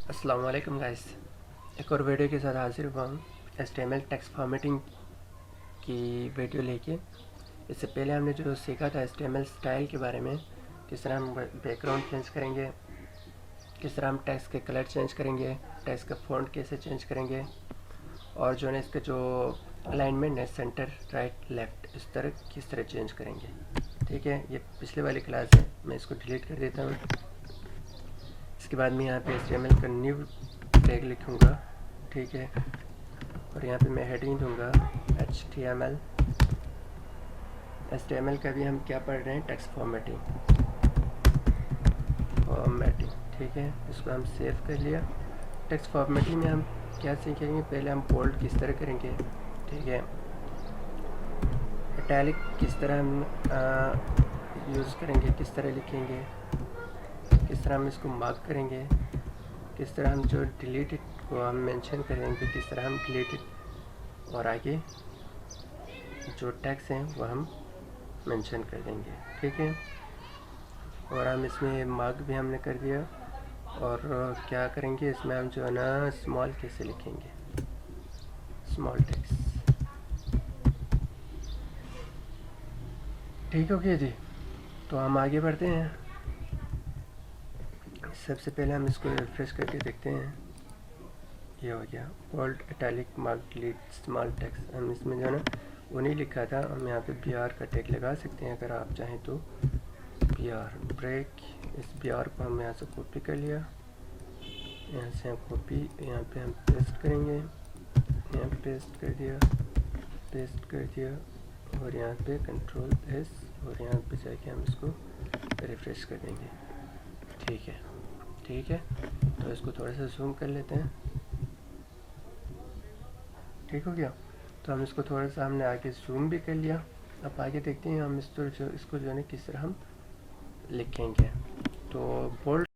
अस्सलाम वालेकुम गाइस, एक और वीडियो के साथ हाजिर हुआ हूँ HTML टेक्स्ट फॉर्मेटिंग की वीडियो लेके। इससे पहले हमने जो सीखा था HTML स्टाइल के बारे में, किस तरह हम बैकग्राउंड चेंज करेंगे, किस तरह हम टेक्स्ट के कलर चेंज करेंगे, टेक्स्ट का फ़ॉन्ट कैसे चेंज करेंगे, और जो है इसके जो अलाइनमेंट है सेंटर राइट लेफ़्ट इस तरह किस तरह चेंज करेंगे। ठीक है, ये पिछले वाली क्लास है, मैं इसको डिलीट कर देता हूँ। इसके बाद मैं यहाँ पे HTML का न्यू टैग लिखूँगा, ठीक है, और यहाँ पे मैं हेडिंग दूँगा HTML का भी हम क्या पढ़ रहे हैं, टेक्स्ट फॉर्मेटिंग, ठीक है। इसको हम सेव कर लिया। टेक्स्ट फॉर्मेटिंग में हम क्या सीखेंगे, पहले हम बोल्ड किस तरह करेंगे, ठीक है, इटैलिक किस तरह हम यूज़ करेंगे, किस तरह लिखेंगे, किस तरह हम इसको मार्क करेंगे, किस तरह हम जो डिलीटेड को हम मेंशन करेंगे, किस तरह हम डिलीटेड और आगे जो टैग्स हैं वो हम मेंशन कर देंगे, ठीक है। और हम इसमें मार्क भी हमने कर दिया। और क्या करेंगे इसमें, हम जो है ना स्मॉल कैसे लिखेंगे, स्मॉल टेक्स्ट, ठीक हो गया जी। तो हम आगे बढ़ते हैं। सबसे पहले हम इसको रिफ्रेश करके देखते हैं, ये हो गया bold italic mark delete small text. हम इसमें जो है ना वो नहीं लिखा था, हम यहाँ पे BR का टैग लगा सकते हैं अगर आप चाहें तो। BR ब्रेक, इस BR को हम यहाँ से कॉपी कर लिया, यहाँ से हम कॉपी, यहाँ पे हम पेस्ट करेंगे, यहाँ पेस्ट कर दिया, पेस्ट कर दिया, और यहाँ पे Ctrl+S, और यहाँ पे जाके हम इसको रिफ्रेश कर देंगे, ठीक है, ठीक है। तो इसको थोड़ा सा जूम कर लेते हैं, ठीक हो गया। तो हम इसको थोड़ा सा हमने आगे जूम भी कर लिया। अब आगे देखते हैं हम इसको जो है किस तरह हम लिखेंगे। तो बोल्ड